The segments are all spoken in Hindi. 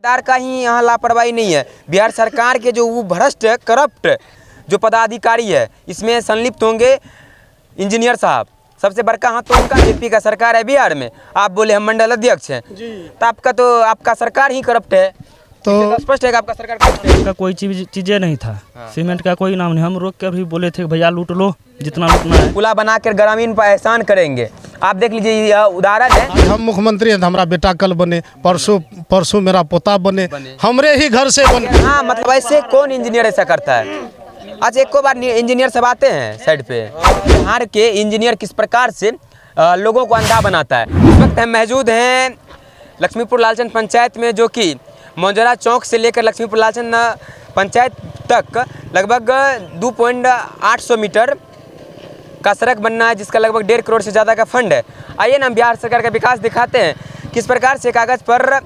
सरकार का ही यहाँ लापरवाही नहीं है, बिहार सरकार के जो वो भ्रष्ट करप्ट जो पदाधिकारी है इसमें संलिप्त होंगे इंजीनियर साहब। सबसे बड़का हाथ तो उनका, जेपी का सरकार है बिहार में। आप बोले हम मंडल अध्यक्ष हैं तो आपका सरकार ही करप्ट है। तो स्पष्ट है कि आपका सरकार करप्ट है। का कोई चीजें नहीं था। सीमेंट का कोई नाम नहीं। हम रोक कर भी बोले थे भैया लूट लो जितना लूटना है। पुला बनाकर ग्रामीण पर एहसान करेंगे। आप देख लीजिए यह उदाहरण है। हम मुख्यमंत्री हैं, हमारा बेटा कल बने, परसों मेरा पोता बने, हमरे ही घर से बने। हाँ, मतलब ऐसे कौन इंजीनियर ऐसा करता है? आज एक बार इंजीनियर सब आते हैं साइड पे। बिहार के इंजीनियर किस प्रकार से लोगों को अंधा बनाता है। इस वक्त हम मौजूद हैं लक्ष्मीपुर लालचंद पंचायत में, जो कि मौजरा चौक से लेकर लक्ष्मीपुर लालचंद पंचायत तक लगभग 2.800 मीटर का सड़क बनना है, जिसका लगभग 1.5 करोड़ से ज़्यादा का फंड है। आइए ना हम बिहार सरकार का विकास दिखाते हैं, किस प्रकार से कागज़ पर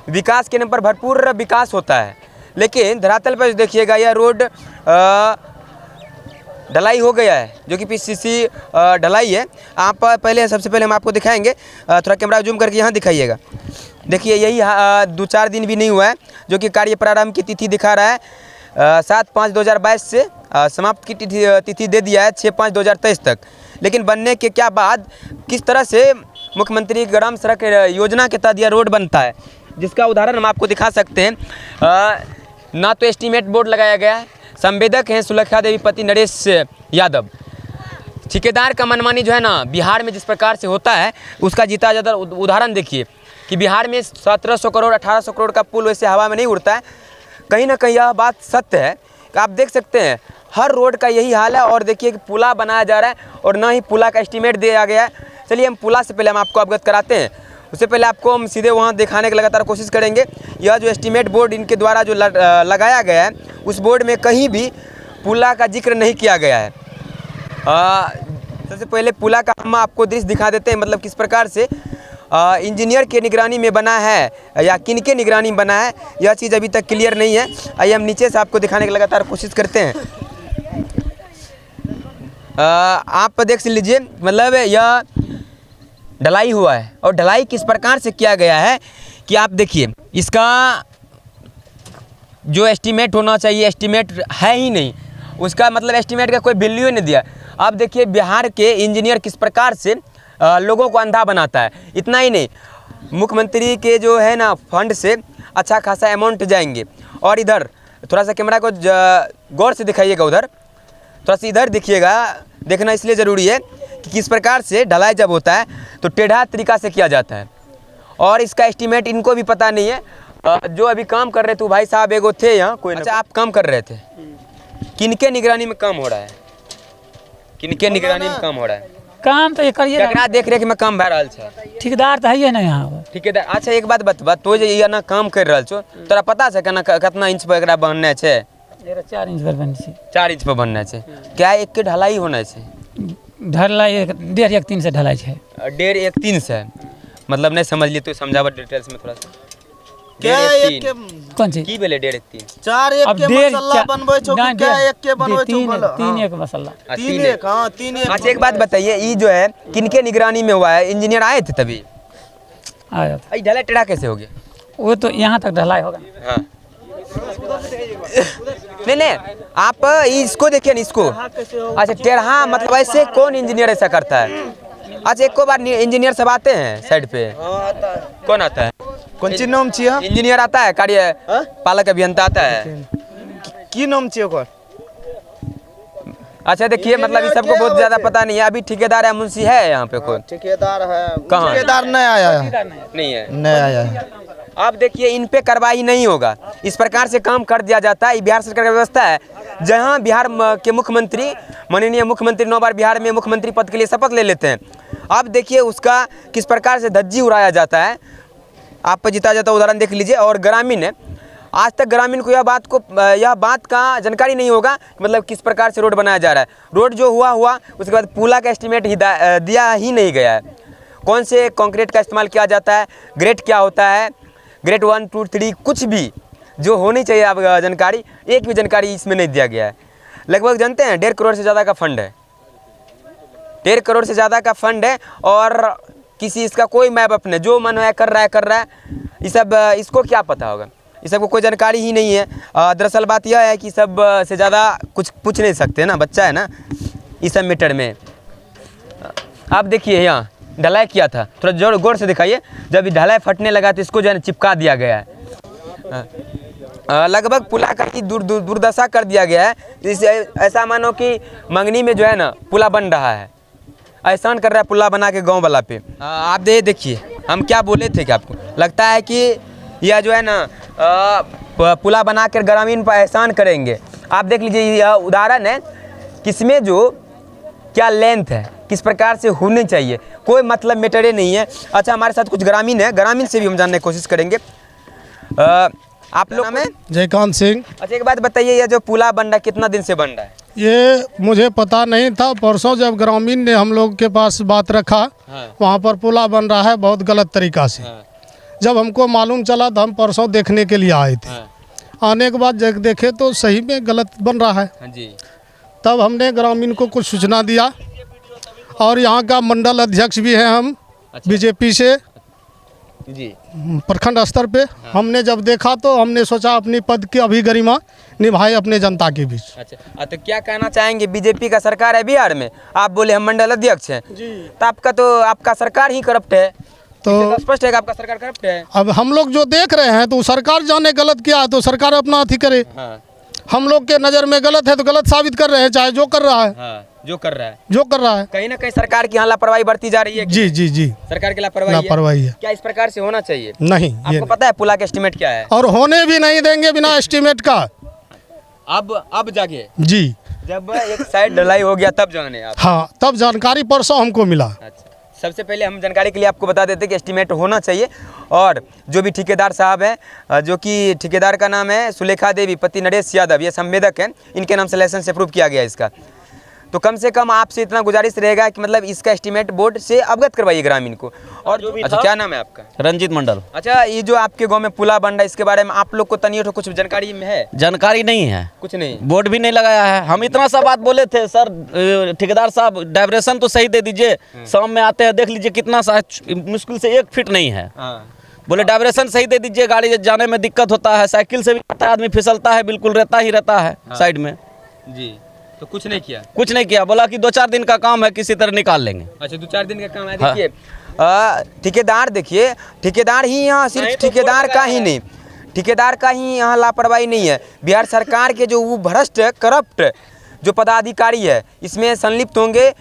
विकास के नाम पर भरपूर विकास होता है, लेकिन धरातल पर देखिएगा यह रोड ढलाई हो गया है, जो कि पीसीसी ढलाई है। आप पहले सबसे पहले हम आपको दिखाएंगे, थोड़ा कैमरा जूम करके यहाँ दिखाइएगा। देखिए यही 2-4 दिन भी नहीं हुआ है, जो कि कार्य प्रारंभ की तिथि दिखा रहा है। 7/5/2022 से समाप्त की तिथि दे दिया है 6/5/2023 तक। लेकिन बनने के क्या बाद किस तरह से मुख्यमंत्री ग्राम सड़क योजना के तहत यह रोड बनता है, जिसका उदाहरण हम आपको दिखा सकते हैं। ना तो एस्टीमेट बोर्ड लगाया गया है, संवेदक हैं सुलेखा देवी पति नरेश यादव। ठेकेदार का मनमानी जो है ना बिहार में जिस प्रकार से होता है, उसका जीता जाता उदाहरण देखिए कि बिहार में 1700 करोड़ 1800 करोड़ का पुल वैसे हवा में नहीं उड़ता है। कहीं ना कहीं यह बात सत्य है कि आप देख सकते हैं हर रोड का यही हाल है। और देखिए कि पुला बनाया जा रहा है और ना ही पुला का एस्टीमेट दिया गया है। चलिए हम पुला से पहले हम आपको अवगत कराते हैं, उससे पहले आपको हम सीधे वहाँ दिखाने की लगातार कोशिश करेंगे। यह जो एस्टीमेट बोर्ड इनके द्वारा जो लगाया गया है, उस बोर्ड में कहीं भी पुला का जिक्र नहीं किया गया है। सबसे पहले पुला का हम आपको दृश्य दिखा देते हैं, मतलब किस प्रकार से इंजीनियर के निगरानी में बना है या किन के निगरानी में बना है, यह चीज़ अभी तक क्लियर नहीं है। आइए हम नीचे से आपको दिखाने की लगातार कोशिश करते हैं। आप देख लीजिए, मतलब यह ढलाई हुआ है और ढलाई किस प्रकार से किया गया है कि आप देखिए इसका जो एस्टीमेट होना चाहिए एस्टीमेट है ही नहीं, उसका मतलब एस्टीमेट का कोई वैल्यू नहीं दिया। आप देखिए बिहार के इंजीनियर किस प्रकार से लोगों को अंधा बनाता है। इतना ही नहीं, मुख्यमंत्री के जो है ना फंड से अच्छा खासा अमाउंट जाएंगे। और इधर थोड़ा सा कैमरा को गौर से दिखाइएगा, उधर थोड़ा सा इधर देखिएगा। देखना इसलिए ज़रूरी है कि किस प्रकार से ढलाई जब होता है तो टेढ़ा तरीका से किया जाता है, और इसका एस्टीमेट इनको भी पता नहीं है। जो अभी काम कर रहे थे भाई साहब एगो थे यहाँ कोई। अच्छा, आप काम कर रहे थे, किनके निगरानी में काम हो रहा है? किनके निगरानी में काम हो रहा है? काम तो ये करिए केकरा देख रेख में काम भए रहल छै? ठेकेदार तो है ना यहाँ ठेकेदार। अच्छा एक बात बतबा, तो जे ये ना काम कर रहल छो, तोरा पता छै केना कितना इंच पर एकरा बनना छै? 4 इंच पर बनना छै। 4 इंच पर बनना छै। क्या एक के ढलाई होना छै? ढलाई 1.5-1.3 से ढलाई है। 1.5-1.3 से मतलब नहीं समझ लिए तो समझावा डिटेल्स में थोड़ा सा। क्या एक के कौन सी की भेले 1.5-1.3? 4 एक के मसाला बनबै छौ कि क्या एक के बनबै छौ? 3 एक मसाला। 3 एक। हां 3 एक। अच्छा एक बात बताइए, ये जो है किनके निगरानी में हुआ है? इंजीनियर आए थे तभी आया था। ये ढलाई टेढ़ा कैसे हो गया? वो तो यहाँ तक ढलाई होगा। हाँ नहीं आप इसको देखिए ना, इसको। अच्छा टेढ़ा मतलब ऐसे कौन इंजीनियर ऐसा करता है? अच्छा एक बार इंजीनियर सब आते हैं साइड पे। कौन आता है? कौन ची नाम छिया? इंजीनियर आता है, कार्य पालक अभियंता आता है। की नाम छिया ओकर? अच्छा देखिए, मतलब ये सबको बहुत ज्यादा पता नहीं है। अभी ठेकेदार है, मुंशी है यहाँ पे कोई? ठेकेदार है। कहाँ? ठेकेदार नहीं आया है। नहीं है, नहीं आया है। अब देखिए इन पे कार्रवाई नहीं होगा, इस प्रकार से काम कर दिया जाता है। ये बिहार सरकार का व्यवस्था है, जहाँ बिहार के मुख्यमंत्री माननीय मुख्यमंत्री 9 बार बिहार में मुख्यमंत्री पद के लिए शपथ ले लेते हैं। अब देखिए उसका किस प्रकार से धज्जी उड़ाया जाता है। आप पर जीता जाता उदाहरण देख लीजिए। और ग्रामीण है, आज तक ग्रामीण को यह बात का जानकारी नहीं होगा, मतलब किस प्रकार से रोड बनाया जा रहा है। रोड जो हुआ उसके बाद पुला का एस्टीमेट ही दिया ही नहीं गया है। कौन से कंक्रीट का इस्तेमाल किया जाता है, ग्रेड क्या होता है, ग्रेड 1, 2, 3 कुछ भी जो होनी चाहिए आप जानकारी, एक भी जानकारी इसमें नहीं दिया गया है। लगभग जानते हैं 1.5 करोड़ से ज़्यादा का फंड है। 1.5 करोड़ से ज़्यादा का फंड है और किसी इसका कोई मैप अपने जो मन है कर रहा है। ये सब इसको क्या पता होगा? इस सबको कोई जानकारी ही नहीं है। दरअसल बात यह है कि सब से ज़्यादा कुछ पूछ नहीं सकते ना, बच्चा है ना इस सब मैटर में। आप देखिए यहाँ ढलाई किया था, थोड़ा जोर गौर से दिखाइए। जब ये ढलाई फटने लगा तो इसको जो है ना चिपका दिया गया है। लगभग पुला का ही दुर्दशा कर दिया गया है। इसे ऐसा मानो कि मंगनी में जो है ना पुला बन रहा है, एहसान कर रहा है पुला बना के गाँव वाला पे। आप देखिए हम क्या बोले थे कि आपको लगता है कि यह जो है ना पुला बना कर ग्रामीण पर एहसान करेंगे। आप देख लीजिए यह उदाहरण है किसमें जो क्या लेंथ है, किस प्रकार से होनी चाहिए, कोई मतलब मैटरे नहीं है। अच्छा हमारे साथ कुछ ग्रामीण है, ग्रामीण से भी हम जानने की कोशिश करेंगे। आप लोग में जयकांत सिंह। अच्छा एक बात बताइए, ये जो पुला बन रहा है कितना दिन से बन रहा है? ये मुझे पता नहीं था, परसों जब ग्रामीण ने हम लोग के पास बात रखा, वहाँ पर पुला बन रहा है बहुत गलत तरीका से। जब हमको मालूम चला तो हम परसों देखने के लिए आए थे। आने के बाद जब देखे तो सही में गलत बन रहा है। जी। तब हमने ग्रामीण को कुछ सूचना दिया और यहाँ का मंडल अध्यक्ष भी हैं हम। अच्छा। बीजेपी से जी। प्रखंड स्तर पे हमने जब देखा तो हमने सोचा अपनी पद की अभिगरिमा निभाए अपने जनता के बीच। अच्छा तो क्या कहना चाहेंगे, बीजेपी का सरकार है बिहार में, आप बोले हम मंडल अध्यक्ष हैं जी, तो आपका सरकार ही करप्ट है, तो स्पष्ट है कि आपका सरकार करप्ट है। अब हम लोग जो देख रहे हैं तो सरकार जाने गलत किया है तो सरकार अपना अथी करे। हम लोग के नज़र में गलत है तो गलत साबित कर रहे हैं, चाहे जो कर रहा है। जो कर रहा है कहीं ना कहीं सरकार की यहाँ लापरवाही बढ़ती जा रही है। जी जी जी, सरकार की लापरवाही है। क्या इस प्रकार से होना चाहिए? नहीं, आपको पता है पुला का एस्टीमेट क्या है? और होने भी नहीं देंगे बिना एस्टीमेट का। अब जाके जी, जब एक साइड ढलाई हो गया तब जाने आप। हाँ, तब जानकारी परसों हमको मिला। अच्छा, सबसे पहले हम जानकारी के लिए आपको बता देते कि एस्टीमेट होना चाहिए। और जो भी ठेकेदार साहब हैं, जो कि ठेकेदार का नाम है सुलेखा देवी पति नरेश यादव, ये संवेदक हैं, इनके नाम से लाइसेंस अप्रूव किया गया इसका। तो कम से कम आपसे इतना गुजारिश रहेगा कि मतलब इसका एस्टीमेट बोर्ड से अवगत करवाइए ग्रामीण को। और अच्छा क्या नाम है आपका? रंजीत मंडल। अच्छा ये जो आपके गांव में पुला बन रहा है इसके बारे में आप लोग को तनियो तो कुछ जानकारी में है? जानकारी नहीं है, कुछ नहीं, बोर्ड भी नहीं लगाया है। हम इतना सा बात बोले थे, सर ठेकेदार साहब डाइवर्सन तो सही दे दीजिए, शाम में आते हैं देख लीजिए कितना सा मुश्किल से 1 फीट नहीं है। बोले डाइवर्सन सही दे दीजिए, गाड़ी जाने में दिक्कत होता है, साइकिल से भी आता है आदमी फिसलता है, बिल्कुल रहता है साइड में। जी, तो कुछ नहीं किया? कुछ नहीं किया, बोला कि 2-4 दिन का काम है, किसी तरह निकाल लेंगे। अच्छा 2-4 दिन का काम है। देखिए ठेकेदार, देखिए ठेकेदार ही यहाँ सिर्फ ठेकेदार का ही नहीं, ठेकेदार का ही यहाँ लापरवाही नहीं है। बिहार सरकार के जो वो भ्रष्ट करप्ट जो पदाधिकारी है इसमें संलिप्त होंगे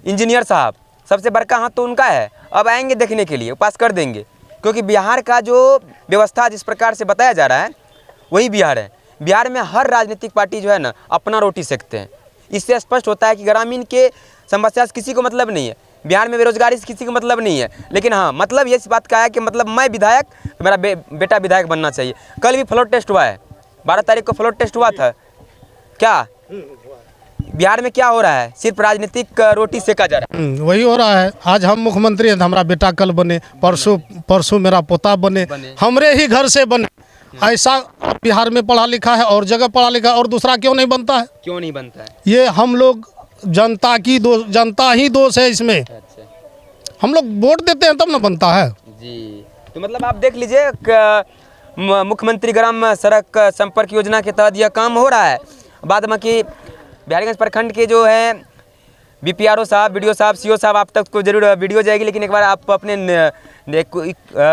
इंजीनियर साहब, सबसे बड़का हाथ तो उनका है। अब आएंगे देखने के लिए, पास कर देंगे, क्योंकि बिहार का जो व्यवस्था जिस प्रकार से बताया जा रहा है वही बिहार है। बिहार में हर राजनीतिक पार्टी जो है ना अपना रोटी सेकते हैं। इससे स्पष्ट होता है कि ग्रामीण के समस्या से किसी को मतलब नहीं है, बिहार में बेरोजगारी से किसी को मतलब नहीं है। लेकिन हाँ मतलब ये इस बात का है कि मतलब मैं विधायक तो मेरा बेटा विधायक बनना चाहिए। कल भी फ्लोर टेस्ट हुआ है, 12 तारीख को फ्लोर टेस्ट हुआ था। क्या बिहार में क्या हो रहा है? सिर्फ राजनीतिक रोटी सेका जा रहा है। वही हो रहा है। आज हम मुख्यमंत्री हैं तो हमारा बेटा कल बने, परसों मेरा पोता बने, हमरे ही घर से बने। ऐसा बिहार में पढ़ा लिखा है और जगह पढ़ा लिखा है और दूसरा क्यों नहीं बनता है? क्यों नहीं बनता है? ये हम लोग जनता ही दोष है इसमें। अच्छा, हम लोग वोट देते हैं तब ना बनता है। जी, तो मतलब आप देख लीजिए मुख्यमंत्री ग्राम सड़क संपर्क योजना के तहत यह काम हो रहा है। बाद में कि बिहारीगंज प्रखंड के जो है BPRO साहब, BDO साहब, CO साहब, आप तक को जरूर वीडियो जाएगी, लेकिन एक बार आप अपने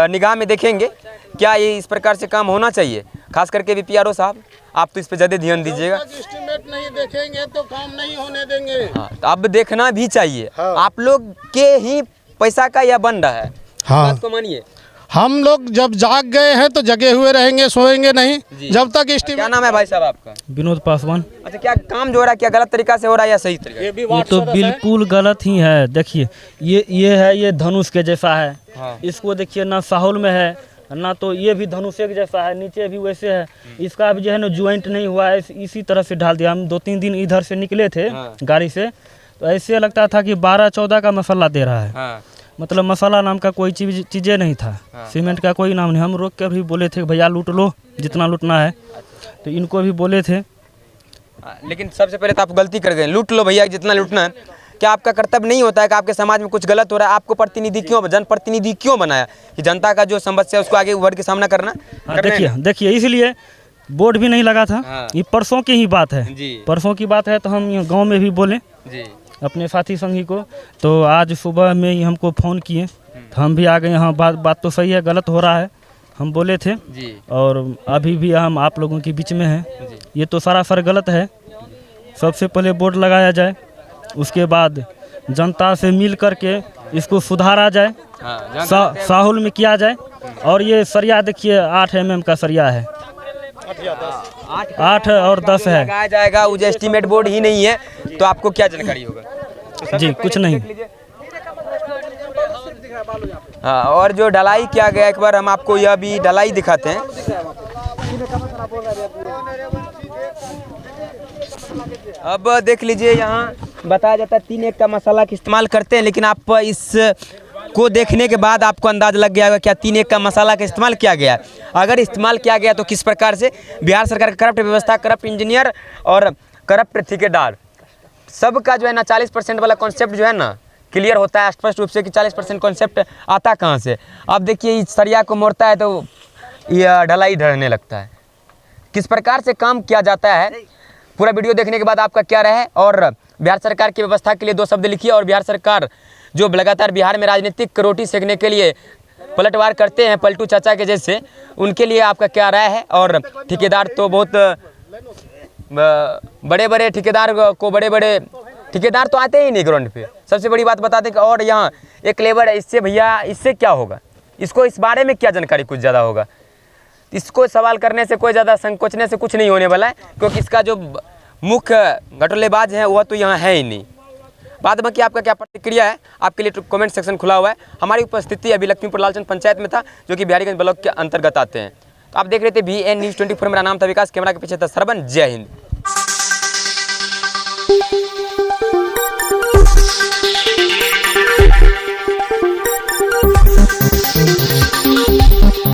निगाह में देखेंगे क्या ये इस प्रकार से काम होना चाहिए। खास करके BPRO साहब आप तो इस पर ज़्यादा ध्यान दीजिएगा। एस्टीमेट नहीं देखेंगे तो काम नहीं होने देंगे। हाँ, तो अब देखना भी चाहिए। हाँ। आप लोग के ही पैसा का यह बन रहा है। हाँ, बात को मानिए। हम लोग जब जाग गए हैं तो जगे हुए रहेंगे, सोएंगे नहीं जब तक एस्टीमेट। क्या नाम है भाई साहब आपका? विनोद पासवान। अच्छा क्या काम जो हो रहा है क्या गलत तरीका से हो रहा है या सही तरीका? ये तो बिल्कुल गलत ही है। देखिए ये धनुष के जैसा है। हाँ। इसको देखिए ना साहुल में है ना, तो ये भी धनुषे के जैसा है, नीचे भी वैसे है। इसका भी जो है ना ज्वाइंट नहीं हुआ है, इसी तरह से ढाल दिया। हम 2-3 दिन इधर से निकले थे गाड़ी से, तो ऐसे लगता था कि 12-14 का मसाला दे रहा है। हाँ। मतलब मसाला नाम का कोई चीज़ें नहीं था। हाँ। सीमेंट का कोई नाम नहीं। हम रोक कर भी बोले थे भैया लूट लो जितना लूटना है। तो इनको भी बोले थे, लेकिन सबसे पहले तो आप गलती कर गए, लूट लो भैया जितना लूटना है। क्या आपका कर्तव्य नहीं होता है कि आपके समाज में कुछ गलत हो रहा है, आपको प्रतिनिधि क्यों, जनप्रतिनिधि क्यों बनाया कि जनता का जो समस्या है उसको आगे उभर के सामना करना? देखिए इसलिए बोर्ड भी नहीं लगा था। हाँ। ये परसों की ही बात है जी। परसों की बात है, तो हम यहाँ गाँव में भी बोले जी अपने साथी संगी को, तो आज सुबह में ही हमको फ़ोन किए, तो हम भी आ गए। यहाँ बात तो सही है, गलत हो रहा है, हम बोले थे जी और अभी भी हम आप लोगों के बीच में हैं। ये तो सरासर गलत है। सबसे पहले बोर्ड लगाया जाए, उसके बाद जनता से मिल करके इसको सुधारा जाए, साहुल में किया जाए। और ये सरिया देखिए 8 mm का सरिया है, 8 और 10 है। लगाया जाएगा, वो जो एस्टीमेट बोर्ड ही नहीं है, तो आपको क्या जानकारी होगा? जी कुछ नहीं। हाँ, और जो ढलाई किया गया, एक बार हम आपको यह भी ढलाई दिखाते हैं। अब देख लीजिए, यहाँ बताया जाता है 3 एक का मसाला का इस्तेमाल करते हैं, लेकिन आप इस को देखने के बाद आपको अंदाज लग गया होगा क्या 3 एक का मसाला का इस्तेमाल किया गया है। अगर इस्तेमाल किया गया तो किस प्रकार से बिहार सरकार का करप्ट व्यवस्था, करप्ट इंजीनियर और करप्ट ठेकेदार, सबका जो है ना 40% वाला कॉन्सेप्ट जो है ना क्लियर होता है स्पष्ट रूप से कि 40% कॉन्सेप्ट आता कहाँ से। अब देखिए इस सरिया को मोड़ता है तो यह ढलाई ढहने लगता है। किस प्रकार से काम किया जाता है, पूरा वीडियो देखने के बाद आपका क्या रहे। और बिहार सरकार की व्यवस्था के लिए 2 शब्द लिखिए। और बिहार सरकार जो लगातार बिहार में राजनीतिक रोटी सेकने के लिए पलटवार करते हैं, पलटू चाचा के जैसे, उनके लिए आपका क्या राय है। और ठेकेदार तो बहुत बड़े बड़े ठेकेदार को, बड़े बड़े ठेकेदार तो आते ही नहीं ग्राउंड पे। सबसे बड़ी बात बता दें कि और यहाँ एक लेबर है, इससे भैया इससे क्या होगा, इसको इस बारे में क्या जानकारी कुछ ज़्यादा होगा। इसको सवाल करने से कोई ज़्यादा संकोचने से कुछ नहीं होने वाला है, क्योंकि इसका जो मुख्य घटोलेबाज है वह तो यहाँ है ही नहीं। बाद में कि आपका क्या प्रतिक्रिया है, आपके लिए कमेंट सेक्शन खुला हुआ है। हमारी उपस्थिति अभी लक्ष्मीपुर लालचंद पंचायत में था, जो कि बिहारीगंज ब्लॉक के अंतर्गत आते हैं। तो आप देख रहे थे BN News 24। मेरा नाम था विकास, कैमरा के पीछे था सरवन। जय हिंद।